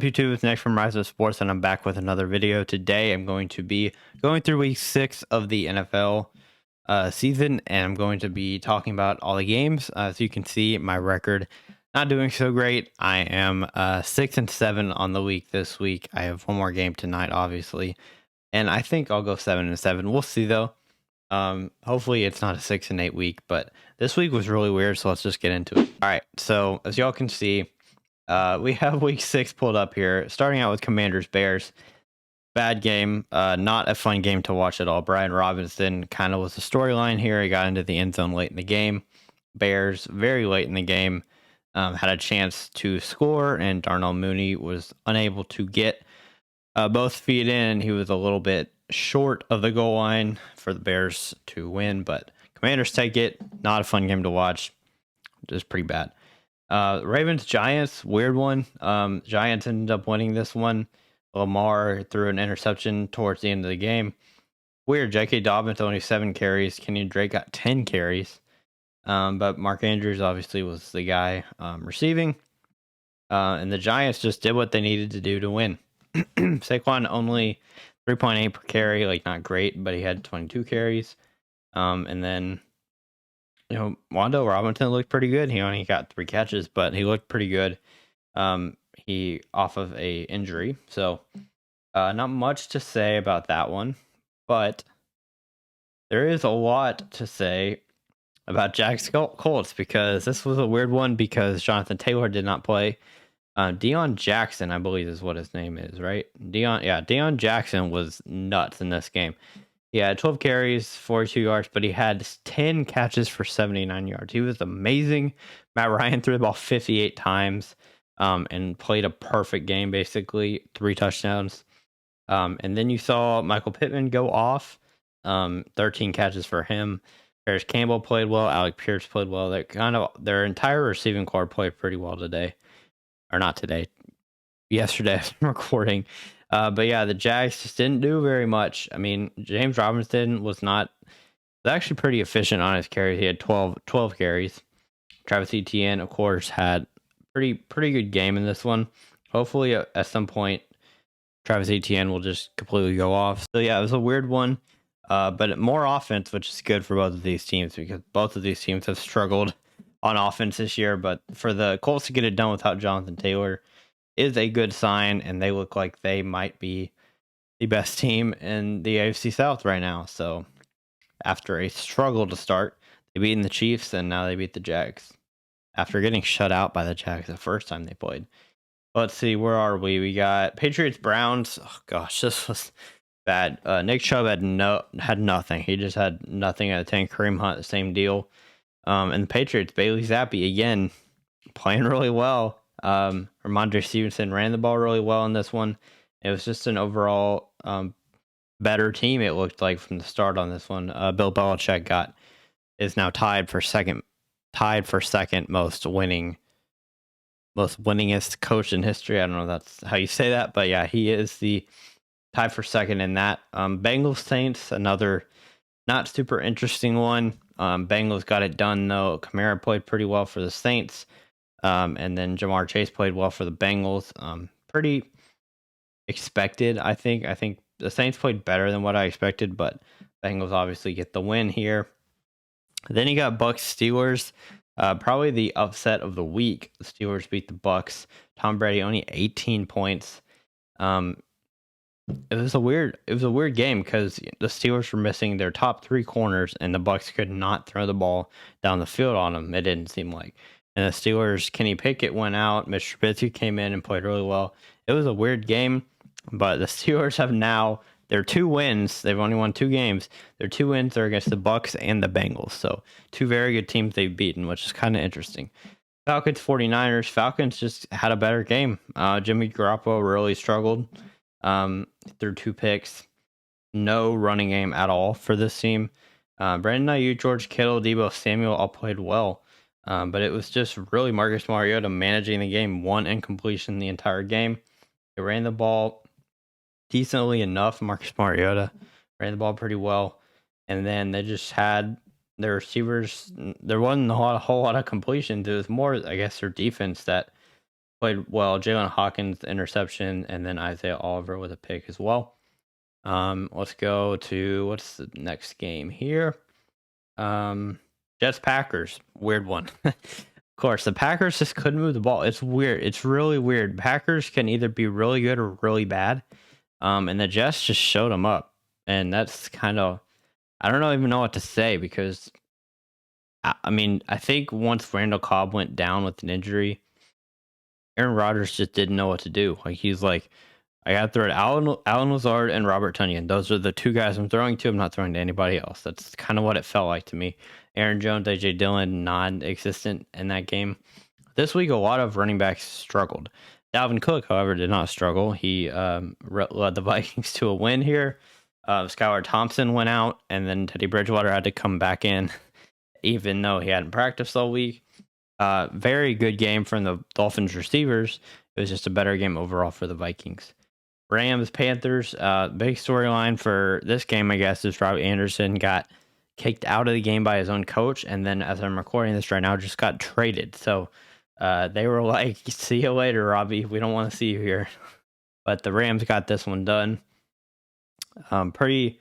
up, YouTube? It's Nick from Rise of Sports, and I'm back with another video. Today, I'm going to be going through week 6 of the NFL season, and I'm going to be talking about all the games. As you can see, my record not doing so great. I am 6-7 on the week this week. I have one more game tonight, obviously, and I think I'll go 7-7. We'll see though. Hopefully, it's not a 6-8 week, but this week was really weird. So let's just get into it. All right. So as y'all can see. We have week 6 pulled up here, starting out with Commanders Bears. Bad game, not a fun game to watch at all. Brian Robinson kind of was the storyline here. He got into the end zone late in the game. Bears, very late in the game, had a chance to score, and Darnell Mooney was unable to get both feet in. He was a little bit short of the goal line for the Bears to win, but Commanders take it. Not a fun game to watch. Just pretty bad. Ravens Giants, weird one. Giants ended up winning this one. Lamar threw an interception towards the end of the game. Weird. J.K. Dobbins only 7 carries. Kenyon Drake got 10 carries. But Mark Andrews obviously was the guy receiving. And the Giants just did what they needed to do to win. Saquon only 3.8 per carry, like not great, but he had 22 carries. And then Wando Robinson looked pretty good. He only got 3 catches, but he looked pretty good. He off of a injury, so not much to say about that one. But there is a lot to say about Jack's Colts, because this was a weird one because Jonathan Taylor did not play. Deion Jackson, I believe is what his name is, right? Deion Jackson was nuts in this game. He had 12 carries, 42 yards, but he had 10 catches for 79 yards. He was amazing. Matt Ryan threw the ball 58 times and played a perfect game, basically. 3 touchdowns. And then you saw Michael Pittman go off. 13 catches for him. Paris Campbell played well. Alec Pierce played well. Their entire receiving corps played pretty well today. Or not today. Yesterday, I'm recording. But yeah, the Jags just didn't do very much. I mean, James Robinson was actually pretty efficient on his carries. He had 12 carries. Travis Etienne, of course, had pretty good game in this one. Hopefully, at some point, Travis Etienne will just completely go off. So yeah, it was a weird one. But more offense, which is good for both of these teams, because both of these teams have struggled on offense this year. But for the Colts to get it done without Jonathan Taylor is a good sign, and they look like they might be the best team in the AFC South right now. So after a struggle to start, they beat the Chiefs, and now they beat the Jags after getting shut out by the Jags the first time they played. Let's see, where are we? We got Patriots Browns. Oh gosh, this was bad. Nick Chubb had nothing. He just had nothing at the tank. Kareem Hunt, the same deal. And the Patriots, Bailey Zappi again playing really well. Ramondre Stevenson ran the ball really well in this one. It was just an overall better team, it looked like, from the start on this one. Bill Belichick is now tied for second most winningest coach in history. I don't know if that's how you say that, but yeah, he is the tied for second in that. Bengals Saints, another not super interesting one. Bengals got it done though. Kamara played pretty well for the Saints. And then Jamar Chase played well for the Bengals. Pretty expected, I think. I think the Saints played better than what I expected, but Bengals obviously get the win here. Then you got Bucks Steelers. Probably the upset of the week. The Steelers beat the Bucks. Tom Brady only 18 points. It was a weird game because the Steelers were missing their top 3 corners, and the Bucks could not throw the ball down the field on them. It didn't seem like. And the Steelers, Kenny Pickett went out. Mitch Trubisky came in and played really well. It was a weird game, but the Steelers have now their 2 wins. They've only won 2 games. Their 2 wins are against the Bucks and the Bengals. So 2 very good teams they've beaten, which is kind of interesting. Falcons 49ers. Falcons just had a better game. Jimmy Garoppolo really struggled. Threw 2 picks. No running game at all for this team. Brandon Ayuk, George Kittle, Deebo Samuel all played well. But it was just really Marcus Mariota managing the game. 1 incompletion the entire game. They ran the ball decently enough. Marcus Mariota ran the ball pretty well. And then they just had their receivers. There wasn't a whole lot of completions. It was more, I guess, their defense that played well. Jalen Hawkins interception, and then Isaiah Oliver with a pick as well. Let's go to what's the next game here. Jets Packers, weird one. Of course, the Packers just couldn't move the ball. It's weird. It's really weird. Packers can either be really good or really bad. And the Jets just showed them up, and that's kind of, I don't even know what to say, because I mean, I think once Randall Cobb went down with an injury, Aaron Rodgers just didn't know what to do. Like, he's like, I got to throw it Alan Lazard and Robert Tunyon. Those are the two guys I'm throwing to. I'm not throwing to anybody else. That's kind of what it felt like to me. Aaron Jones, AJ Dillon, non-existent in that game. This week, a lot of running backs struggled. Dalvin Cook, however, did not struggle. He led the Vikings to a win here. Skylar Thompson went out, and then Teddy Bridgewater had to come back in, even though he hadn't practiced all week. Very good game from the Dolphins receivers. It was just a better game overall for the Vikings. Rams, Panthers, big storyline for this game, I guess, is Robbie Anderson got kicked out of the game by his own coach, and then as I'm recording this right now, just got traded. So they were like, see you later, Robbie. We don't want to see you here. But the Rams got this one done. Pretty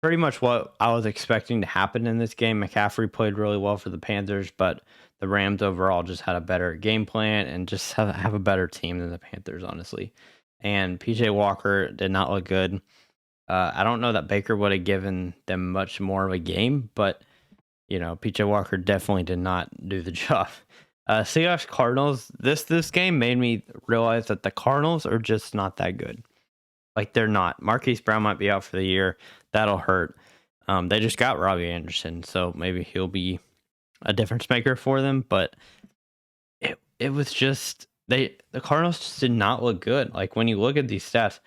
much what I was expecting to happen in this game. McCaffrey played really well for the Panthers, but the Rams overall just had a better game plan and just have a better team than the Panthers, honestly. And PJ Walker did not look good. I don't know that Baker would have given them much more of a game, but PJ Walker definitely did not do the job. Seahawks Cardinals. This game made me realize that the Cardinals are just not that good. Like, they're not. Marquise Brown might be out for the year. That'll hurt. They just got Robbie Anderson, so maybe he'll be a difference maker for them. But it was just the Cardinals just did not look good. Like, when you look at these stats,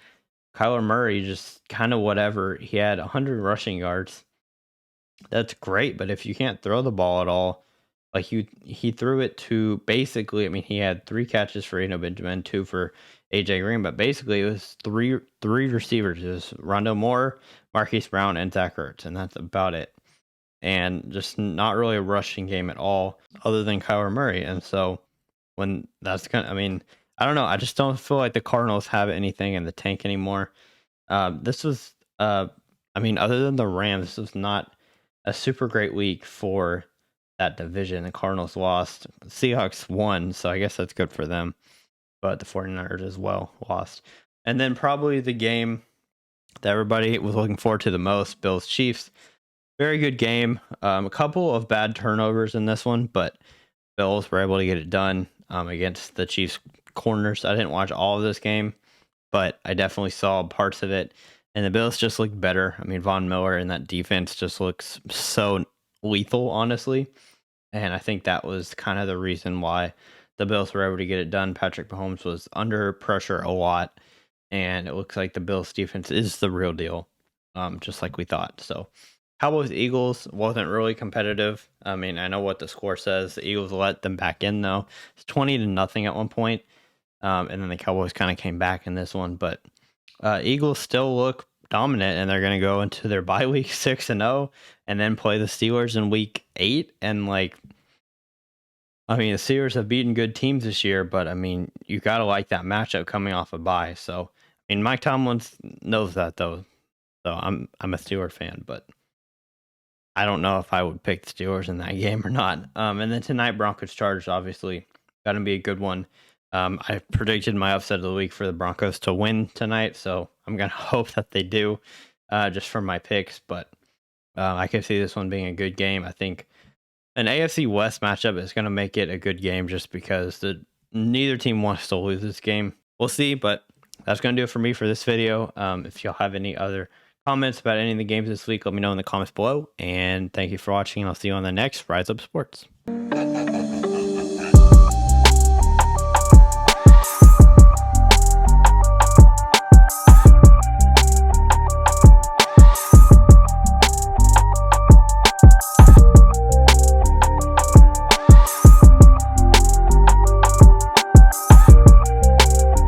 Kyler Murray just kind of whatever. He had 100 rushing yards. That's great, but if you can't throw the ball at all, like he threw it to basically, I mean, he had 3 catches for Eno Benjamin, 2 for AJ Green, but basically it was three receivers. It was Rondo Moore, Marquise Brown, and Zach Ertz, and that's about it. And just not really a rushing game at all, other than Kyler Murray. And so when that's I mean, I don't know. I just don't feel like the Cardinals have anything in the tank anymore. This was, I mean, other than the Rams, this was not a super great week for that division. The Cardinals lost. The Seahawks won, so I guess that's good for them. But the 49ers as well lost. And then probably the game that everybody was looking forward to the most, Bills Chiefs. Very good game. A couple of bad turnovers in this one, but Bills were able to get it done against the Chiefs corners. I didn't watch all of this game, but I definitely saw parts of it. And the Bills just looked better. I mean, Von Miller and that defense just looks so lethal, honestly. And I think that was kind of the reason why the Bills were able to get it done. Patrick Mahomes was under pressure a lot, and it looks like the Bills defense is the real deal, just like we thought. So Cowboys Eagles wasn't really competitive. I mean, I know what the score says. The Eagles let them back in, though. It's 20-0 at one point. And then the Cowboys kind of came back in this one, but Eagles still look dominant, and they're going to go into their bye week 6-0 and then play the Steelers in week 8. And like, I mean, the Steelers have beaten good teams this year, but I mean, you got to like that matchup coming off a bye. So, I mean, Mike Tomlin knows that, though. So I'm a Steelers fan, but I don't know if I would pick the Steelers in that game or not. And then tonight, Broncos Chargers, obviously, got to be a good one. I predicted my upset of the week for the Broncos to win tonight, so I'm going to hope that they do, just for my picks. But I can see this one being a good game. I think an AFC West matchup is going to make it a good game just because neither team wants to lose this game. We'll see, but that's going to do it for me for this video. If y'all have any other comments about any of the games this week, let me know in the comments below. And thank you for watching, and I'll see you on the next Rise Up Sports.